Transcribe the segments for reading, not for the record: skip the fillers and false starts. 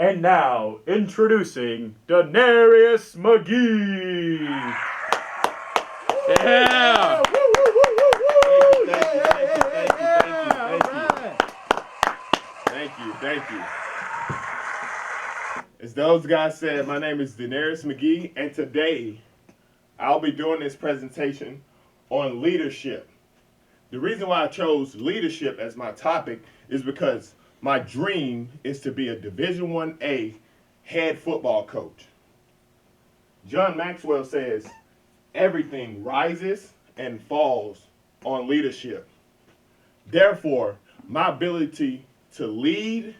And now, introducing Daenerys McGee. Yeah. Thank you. As those guys said, my name is Daenerys McGee, and today I'll be doing this presentation on leadership. The reason why I chose leadership as my topic is because my dream is to be a Division 1A head football coach. John Maxwell says, everything rises and falls on leadership. Therefore, my ability to lead,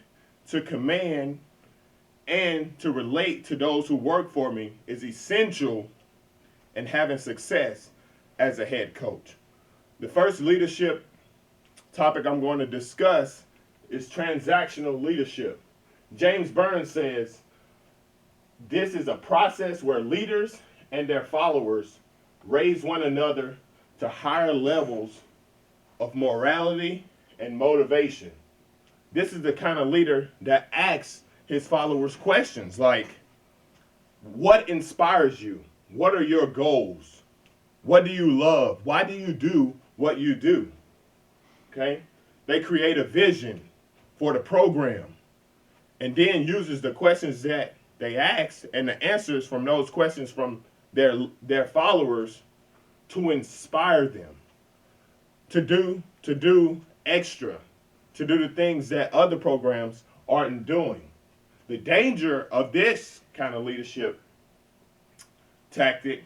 to command, and to relate to those who work for me is essential in having success as a head coach. The first leadership topic I'm going to discuss is transactional leadership. James Burns says, this is a process where leaders and their followers raise one another to higher levels of morality and motivation. This is the kind of leader that asks his followers questions like, what inspires you? What are your goals? What do you love? Why do you do what you do? Okay? They create a vision for the program and then uses the questions that they ask and the answers from those questions from their followers to inspire them to do extra, to do the things that other programs aren't doing. The danger of this kind of leadership tactic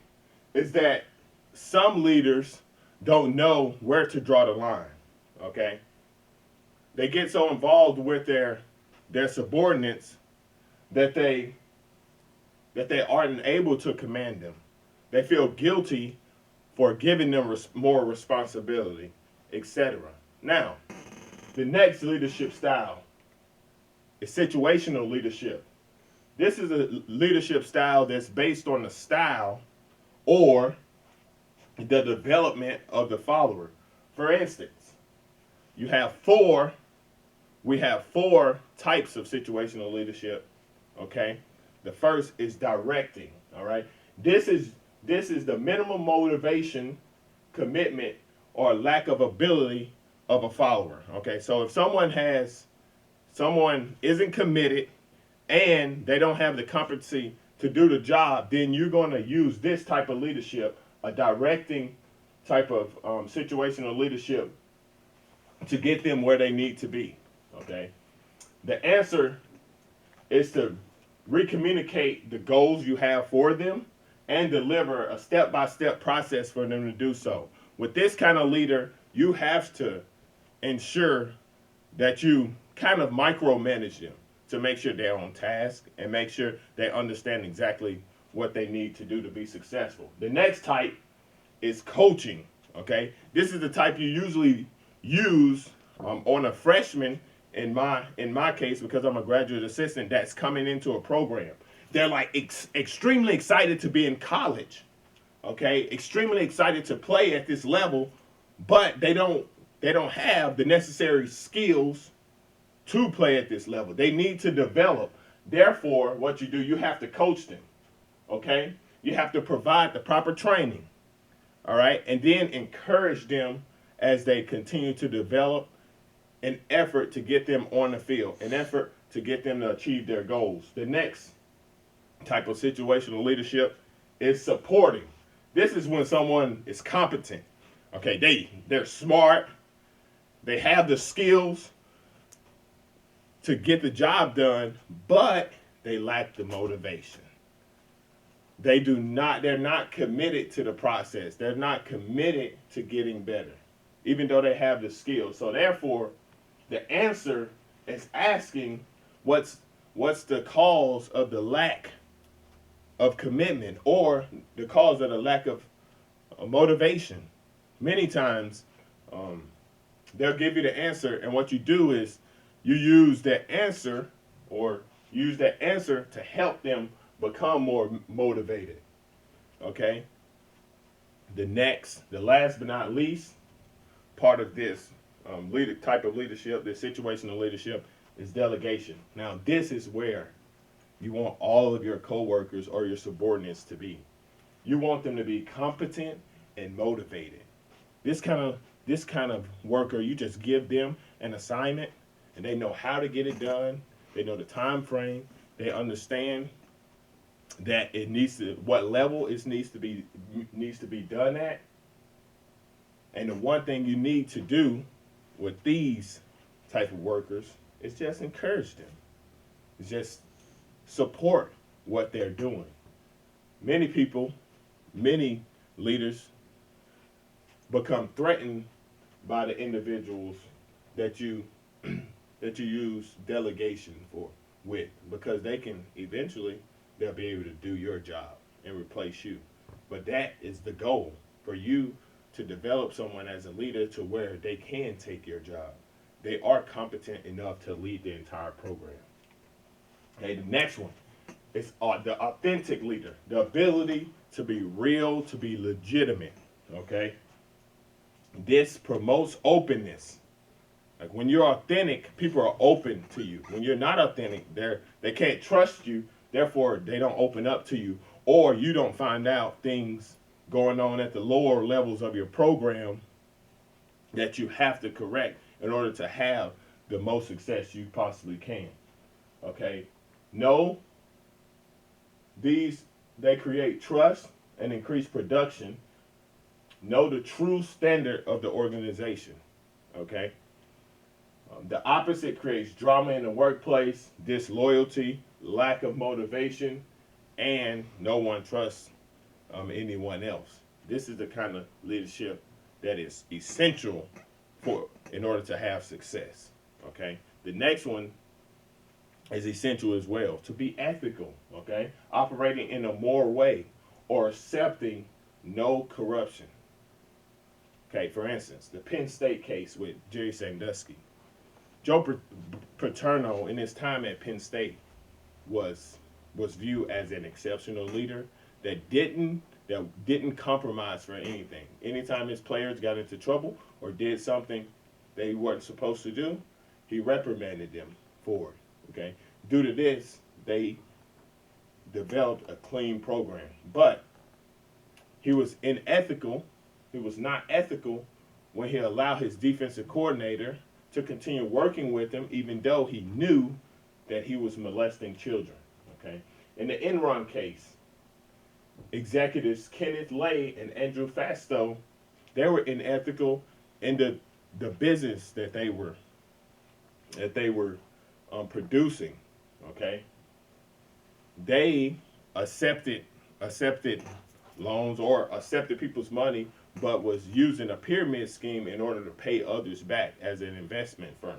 is that some leaders don't know where to draw the line. Okay? They get so involved with their subordinates that they aren't able to command them. They feel guilty for giving them more responsibility, etc. Now, the next leadership style is situational leadership. This is a leadership style that's based on the style or the development of the follower. For instance, we have four types of situational leadership. Okay? The first is directing. All right? This is the minimum motivation, commitment, or lack of ability of a follower. Okay? So if someone isn't committed and they don't have the competency to do the job, then you're going to use this type of leadership, a directing type of situational leadership, to get them where they need to be. Okay? The answer is to recommunicate the goals you have for them and deliver a step-by-step process for them to do so. With this kind of leader, you have to ensure that you kind of micromanage them to make sure they're on task and make sure they understand exactly what they need to do to be successful. The next type is coaching. Okay, this is the type you usually use on a freshman. In my case, because I'm a graduate assistant that's coming into a program, they're like extremely excited to be in college. Okay, extremely excited to play at this level, but they don't have the necessary skills to play at this level. They need to develop. Therefore, what you do, you have to coach them. Okay? You have to provide the proper training. All right? And then encourage them as they continue to develop, an effort to get them on the field, an effort to get them to achieve their goals. The next type of situational leadership is supporting. This is when someone is competent. Okay, they're smart, they have the skills to get the job done, but they lack the motivation. They're not committed to the process. They're not committed to getting better, even though they have the skills. So therefore, the answer is asking what's the cause of the lack of commitment or the cause of the lack of motivation. Many times, they'll give you the answer, and what you do is you use that answer to help them become more motivated. Okay? The last but not least, part of this type of leadership, this situational leadership, is delegation. Now, this is where you want all of your coworkers or your subordinates to be. You want them to be competent and motivated. This kind of worker, you just give them an assignment and they know how to get it done. They know the time frame. They understand that it needs to what level it needs to be done at. And the one thing you need to do with these type of workers is just encourage them. It's just support what they're doing. Many people, many leaders become threatened by the individuals that you that you use delegation for with, because they can eventually they'll be able to do your job and replace you. But that is the goal, for you to develop someone as a leader to where they can take your job. They are competent enough to lead the entire program. Okay, the next one is the authentic leader, the ability to be real, to be legitimate. Okay, this promotes openness. Like when you're authentic, people are open to you. When you're not authentic, they can't trust you. Therefore, they don't open up to you, or you don't find out things going on at the lower levels of your program that you have to correct in order to have the most success you possibly can. Okay, no, they create trust and increase production. Know the true standard of the organization. Okay. The opposite creates drama in the workplace, disloyalty, lack of motivation, and no one trusts anyone else. This is the kind of leadership that is essential in order to have success. Okay. The next one is essential as well, to be ethical. Okay, operating in a moral way or accepting no corruption. Okay, for instance, the Penn State case with Jerry Sandusky. Joe Paterno, in his time at Penn State, was viewed as an exceptional leader that didn't compromise for anything. Anytime his players got into trouble or did something they weren't supposed to do, he reprimanded them for it. Okay, due to this, they developed a clean program. But he was unethical. He was not ethical when he allowed his defensive coordinator to continue working with him, even though he knew that he was molesting children. Okay, in the Enron case, executives Kenneth Lay and Andrew Fastow, they were unethical in the business that they were producing. Okay, they accepted loans or accepted people's money, but was using a pyramid scheme in order to pay others back as an investment firm.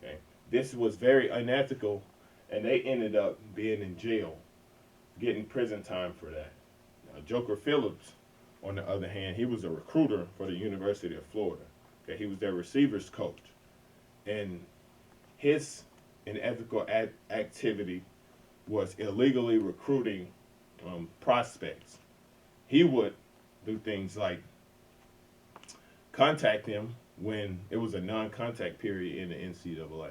Okay, this was very unethical, and they ended up being in jail, getting prison time for that. Now, Joker Phillips, on the other hand, he was a recruiter for the University of Florida. Okay, he was their receivers coach, and his unethical activity was illegally recruiting prospects. He would do things like contact him when it was a non-contact period in the NCAA.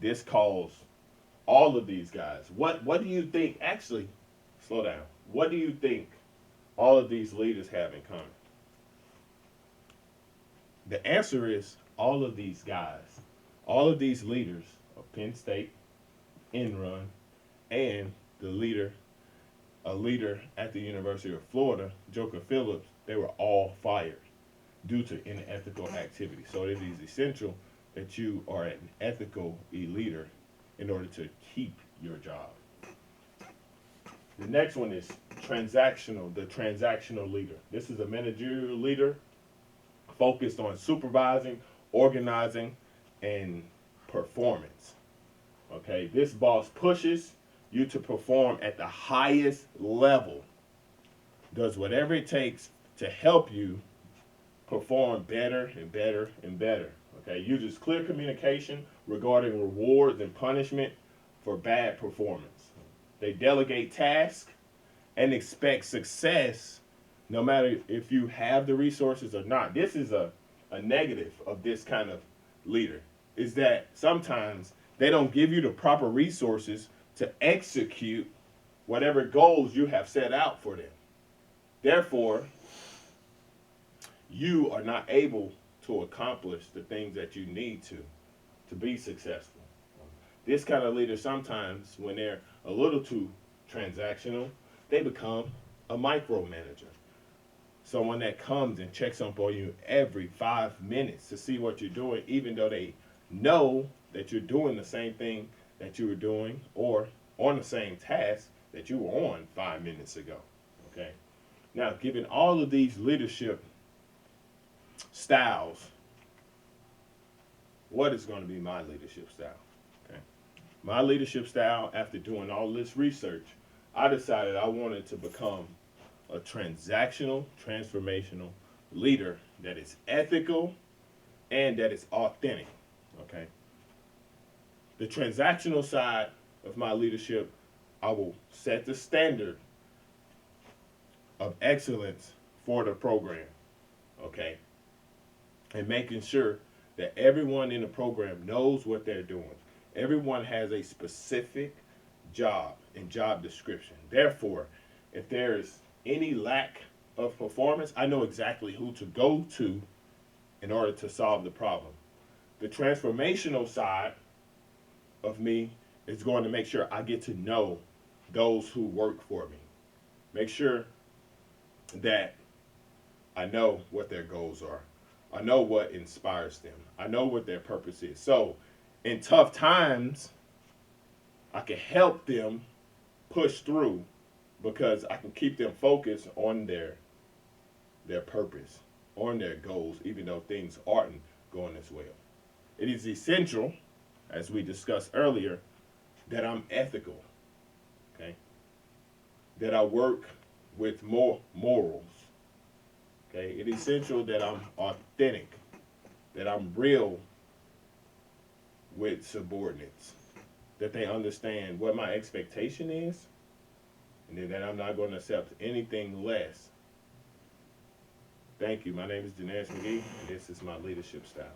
This caused all of these guys. What do you think? Actually, slow down. What do you think all of these leaders have in common? The answer is all of these guys, all of these leaders of Penn State, Enron, and a leader at the University of Florida, Joker Phillips, they were all fired due to unethical activity. So it is essential that you are an ethical leader in order to keep your job. The next one is the transactional leader. This is a managerial leader focused on supervising, organizing, and performance. Okay, this boss pushes you to perform at the highest level, does whatever it takes to help you perform better and better and better. Okay, uses clear communication regarding rewards and punishment for bad performance. They delegate tasks and expect success no matter if you have the resources or not. This is a negative of this kind of leader, is that sometimes they don't give you the proper resources to execute whatever goals you have set out for them. Therefore, you are not able to accomplish the things that you need to be successful. This kind of leader sometimes, when they're a little too transactional, they become a micromanager. Someone that comes and checks up on you every 5 minutes to see what you're doing, even though they know that you're doing the same thing that you were doing or on the same task that you were on 5 minutes ago. Okay. Now, given all of these leadership styles, what is going to be my leadership style? Okay. My leadership style, after doing all this research, I decided I wanted to become a transactional, transformational leader that is ethical and that is authentic. Okay. The transactional side of my leadership, I will set the standard of excellence for the program. Okay. And making sure that everyone in the program knows what they're doing. Everyone has a specific job and job description. Therefore, if there's any lack of performance, I know exactly who to go to in order to solve the problem. The transformational side of me is going to make sure I get to know those who work for me. Make sure that I know what their goals are. I know what inspires them. I know what their purpose is. So, in tough times, I can help them push through because I can keep them focused on their purpose, on their goals, even though things aren't going as well. It is essential, as we discussed earlier, that I'm ethical, okay? That I work with more morals. Okay, it's essential that I'm authentic, that I'm real with subordinates, that they understand what my expectation is, and then that I'm not going to accept anything less. Thank you. My name is Dinesh McGee, and this is my leadership style.